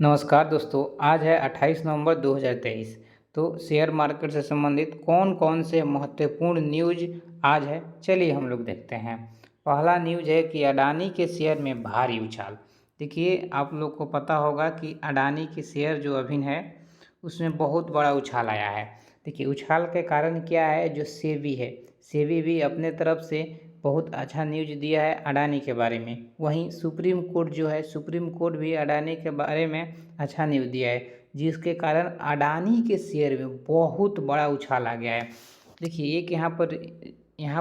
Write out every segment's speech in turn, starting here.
नमस्कार दोस्तों, आज है 28 नवंबर 2023। तो शेयर मार्केट से संबंधित कौन कौन से महत्वपूर्ण न्यूज आज है, चलिए हम लोग देखते हैं। पहला न्यूज है कि अडानी के शेयर में भारी उछाल। देखिए, आप लोग को पता होगा कि अडानी के शेयर जो अभी है उसमें बहुत बड़ा उछाल आया है। देखिए, उछाल के कारण क्या है, जो सेबी है, सेबी भी अपने तरफ से बहुत अच्छा न्यूज दिया है अडानी के बारे में। वहीं सुप्रीम कोर्ट जो है, सुप्रीम कोर्ट भी अडानी के बारे में अच्छा न्यूज दिया है, जिसके कारण अडानी के शेयर में बहुत बड़ा उछाल आ गया है। देखिए, एक यहाँ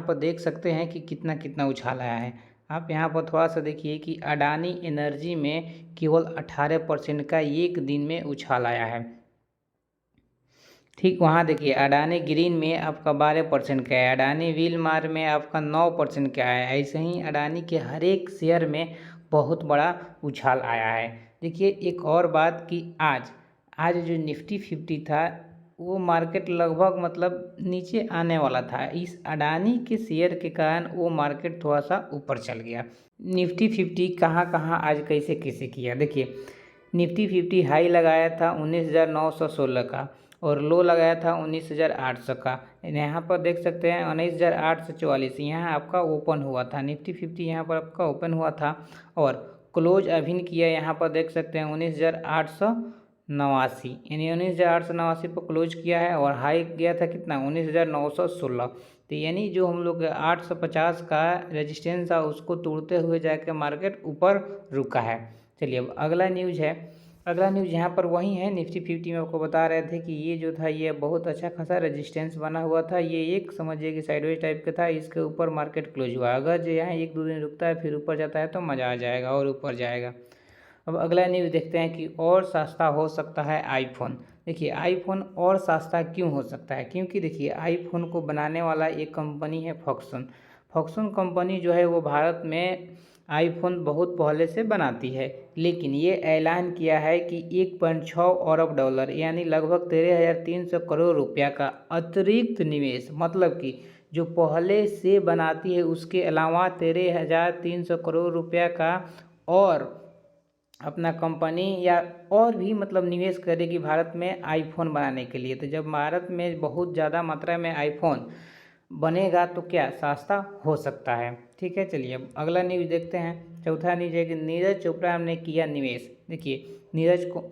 पर देख सकते हैं कि कितना कितना उछाल आया है। आप यहाँ पर थोड़ा सा देखिए कि अडानी एनर्जी में केवल 18% का एक दिन में उछाल आया है। ठीक वहाँ देखिए, अडानी ग्रीन में आपका 12% का है, अडानी विलमार में आपका 9% का है। ऐसे ही अडानी के हर एक शेयर में बहुत बड़ा उछाल आया है। देखिए, एक और बात कि आज आज जो निफ्टी 50 था, वो मार्केट लगभग मतलब नीचे आने वाला था। इस अडानी के शेयर के कारण वो मार्केट थोड़ा सा ऊपर चल गया। निफ्टी 50 कहाँ कहाँ आज कैसे कैसे किया, देखिए निफ्टी 50 हाई लगाया था 19,916 का और लो लगाया था 19,800 का। यहाँ पर देख सकते हैं 19,844 यहाँ आपका ओपन हुआ था। निफ्टी 50 यहाँ पर आपका ओपन हुआ था और क्लोज अभी किया, यहाँ पर देख सकते हैं 19,889, यानी 19,889 पर क्लोज किया है और हाई गया था कितना, 19,916। तो यानी जो हम लोग 850 का रेजिस्टेंस था उसको तोड़ते हुए जाकर मार्केट ऊपर रुका है। चलिए, अब अगला न्यूज़ है। अगला न्यूज़ यहाँ पर वही है, निफ्टी 50 में आपको बता रहे थे कि ये जो था ये बहुत अच्छा खासा रेजिस्टेंस बना हुआ था। ये एक समझिए कि साइडवेज टाइप का था, इसके ऊपर मार्केट क्लोज हुआ। अगर जो यहाँ एक दो दिन रुकता है फिर ऊपर जाता है तो मज़ा आ जाएगा और ऊपर जाएगा। अब अगला न्यूज़ देखते हैं कि और सस्ता हो सकता है आईफोन। देखिए, आईफोन और सस्ता क्यों हो सकता है, क्योंकि देखिए आईफोन को बनाने वाला एक कंपनी है फॉक्सकॉन। फॉक्सकॉन कंपनी जो है वो भारत में आईफोन बहुत पहले से बनाती है, लेकिन ये ऐलान किया है कि 1.6 अरब डॉलर यानी लगभग 13,300 करोड़ रुपया का अतिरिक्त निवेश, मतलब कि जो पहले से बनाती है उसके अलावा 13,300 करोड़ रुपया का और अपना कंपनी या और भी मतलब निवेश करेगी भारत में आईफोन बनाने के लिए। तो जब भारत में बहुत ज़्यादा मात्रा में आईफोन बनेगा तो क्या सस्ता हो सकता है। ठीक है, चलिए अब अगला न्यूज़ देखते हैं। चौथा न्यूज़ है कि नीरज चोपड़ा ने किया निवेश। देखिए,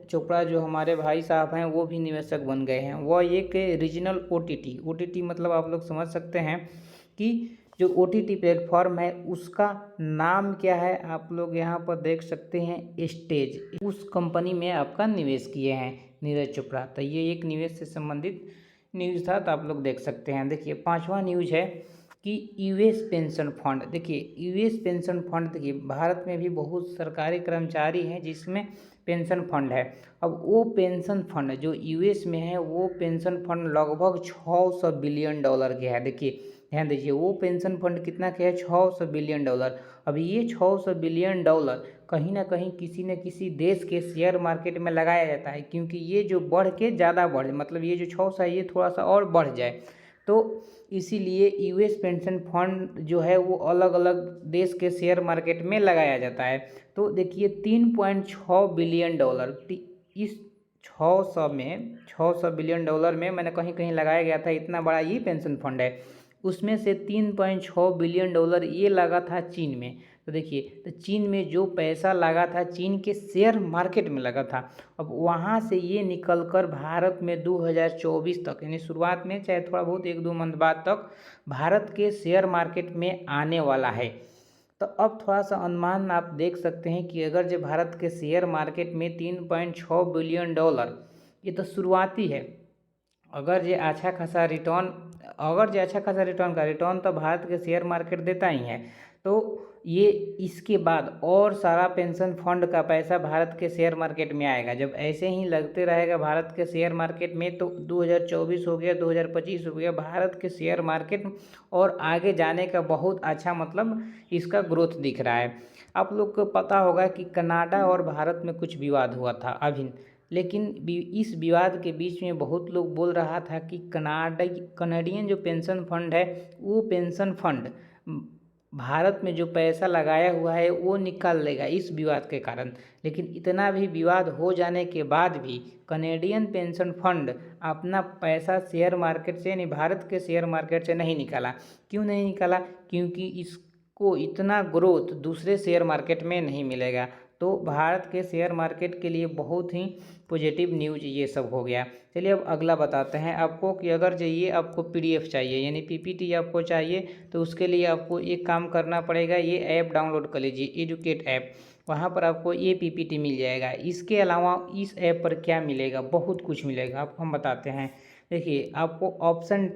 चोपड़ा जो हमारे भाई साहब हैं वो भी निवेशक बन गए हैं। वह एक रीजनल ओटीटी मतलब आप लोग समझ सकते हैं कि जो ओटीटी प्लेटफॉर्म है उसका नाम क्या है, आप लोग यहाँ पर देख सकते हैं स्टेज। उस कंपनी में आपका निवेश किए हैं नीरज चोपड़ा। तो ये एक निवेश से संबंधित न्यूज़ था, तो आप लोग देख सकते हैं। देखिए, पांचवा न्यूज़ है कि यूएस पेंशन फंड। देखिए, यूएस पेंशन फंड, देखिए भारत में भी बहुत सरकारी कर्मचारी हैं जिसमें पेंशन फंड है। अब वो पेंशन फंड जो यूएस में है वो पेंशन फंड लगभग 600 बिलियन डॉलर के है। देखिए, ध्यान दीजिए, वो पेंशन फंड कितना के है, 600 बिलियन डॉलर। अब ये 600 बिलियन डॉलर कहीं ना कहीं किसी न किसी देश के शेयर मार्केट में लगाया जाता है, क्योंकि ये जो बढ़ के ज़्यादा बढ़े, मतलब ये जो 600 है ये थोड़ा सा और बढ़ जाए, तो इसीलिए यूएस पेंशन फंड जो है वो अलग अलग देश के शेयर मार्केट में लगाया जाता है। तो देखिए, 3.6 बिलियन डॉलर इस 600 बिलियन डॉलर में मैंने कहीं कहीं लगाया गया था, इतना बड़ा ये पेंशन फंड है। उसमें से 3.6 बिलियन डॉलर ये लगा था चीन में। तो देखिए, तो चीन में जो पैसा लगा था चीन के शेयर मार्केट में लगा था। अब वहाँ से ये निकल कर भारत में 2024 तक, यानी शुरुआत में चाहे थोड़ा बहुत एक दो मंथ बाद तक भारत के शेयर मार्केट में आने वाला है। तो अब थोड़ा सा अनुमान आप देख सकते हैं कि अगर जो भारत के शेयर मार्केट में 3.6 बिलियन डॉलर, ये तो शुरुआती है। अगर ये अच्छा खासा रिटर्न का रिटर्न तो भारत के शेयर मार्केट देता ही है, तो ये इसके बाद और सारा पेंशन फंड का पैसा भारत के शेयर मार्केट में आएगा। जब ऐसे ही लगते रहेगा भारत के शेयर मार्केट में, तो 2024 हो गया, 2025 हो गया, भारत के शेयर मार्केट और आगे जाने का बहुत अच्छा मतलब इसका ग्रोथ दिख रहा है। आप लोग को पता होगा कि कनाडा और भारत में कुछ विवाद हुआ था अभी, लेकिन इस विवाद के बीच में बहुत लोग बोल रहा था कि कनाडियन जो पेंशन फंड है वो पेंशन फंड भारत में जो पैसा लगाया हुआ है वो निकाल लेगा इस विवाद के कारण। लेकिन इतना भी विवाद हो जाने के बाद भी कनेडियन पेंशन फंड अपना पैसा शेयर मार्केट से यानी भारत के शेयर मार्केट से नहीं निकाला। क्यों नहीं निकाला? क्योंकि इसको इतना ग्रोथ दूसरे शेयर मार्केट में नहीं मिलेगा। तो भारत के शेयर मार्केट के लिए बहुत ही पॉजिटिव न्यूज ये सब हो गया। चलिए अब अगला बताते हैं आपको कि अगर जो ये आपको पीडीएफ चाहिए यानी पीपीटी आपको चाहिए तो उसके लिए आपको एक काम करना पड़ेगा, ये ऐप डाउनलोड कर लीजिए, एडुकेट ऐप। वहाँ पर आपको ये पीपीटी मिल जाएगा। इसके अलावा इस ऐप पर क्या मिलेगा? बहुत कुछ मिलेगा, आपको हम बताते हैं। देखिए आपको ऑप्शन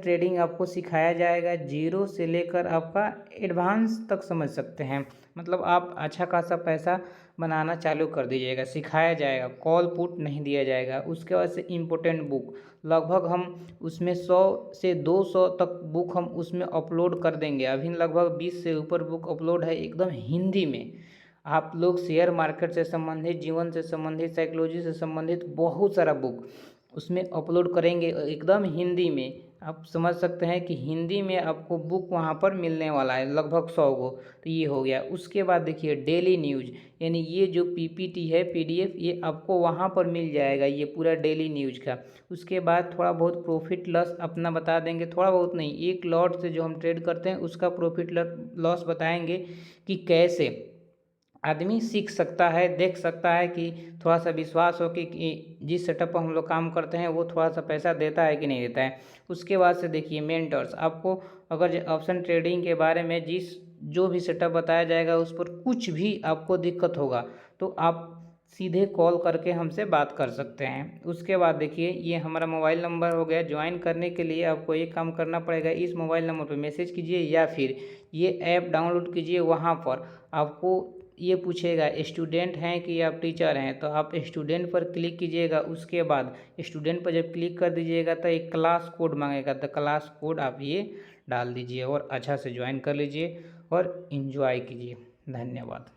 ट्रेडिंग आपको सिखाया जाएगा, जीरो से लेकर आपका एडवांस तक समझ सकते हैं। मतलब आप अच्छा खासा पैसा बनाना चालू कर दीजिएगा, सिखाया जाएगा, कॉल पुट नहीं दिया जाएगा। उसके बाद से इम्पोर्टेंट बुक लगभग हम उसमें 100 से 200 तक बुक हम उसमें अपलोड कर देंगे। अभी लगभग 20 से ऊपर बुक अपलोड है एकदम हिंदी में। आप लोग शेयर मार्केट से संबंधित, जीवन से संबंधित, साइकोलॉजी से संबंधित बहुत सारा बुक उसमें अपलोड करेंगे एकदम हिंदी में। आप समझ सकते हैं कि हिंदी में आपको बुक वहाँ पर मिलने वाला है लगभग 100 गो। तो ये हो गया। उसके बाद देखिए डेली न्यूज, यानी ये जो पीपीटी है पीडीएफ ये आपको वहाँ पर मिल जाएगा, ये पूरा डेली न्यूज का। उसके बाद थोड़ा बहुत प्रॉफिट लॉस अपना बता देंगे, थोड़ा बहुत नहीं, एक लॉट से जो हम ट्रेड करते हैं उसका प्रॉफिट लॉस बताएंगे कि कैसे आदमी सीख सकता है, देख सकता है कि थोड़ा सा विश्वास हो कि जिस सेटअप पर हम लोग काम करते हैं वो थोड़ा सा पैसा देता है कि नहीं देता है। उसके बाद से देखिए मेंटर्स, आपको अगर ऑप्शन ट्रेडिंग के बारे में जो भी सेटअप बताया जाएगा उस पर कुछ भी आपको दिक्कत होगा तो आप सीधे कॉल करके हमसे बात कर सकते हैं। उसके बाद देखिए ये हमारा मोबाइल नंबर हो गया। ज्वाइन करने के लिए आपको एक काम करना पड़ेगा, इस मोबाइल नंबर पर मैसेज कीजिए या फिर ये ऐप डाउनलोड कीजिए। वहाँ पर आपको ये पूछेगा स्टूडेंट हैं कि आप टीचर हैं, तो आप स्टूडेंट पर क्लिक कीजिएगा। उसके बाद स्टूडेंट पर जब क्लिक कर दीजिएगा तो एक क्लास कोड मांगेगा, तो क्लास कोड आप ये डाल दीजिए और अच्छा से ज्वाइन कर लीजिए और इन्जॉय कीजिए। धन्यवाद।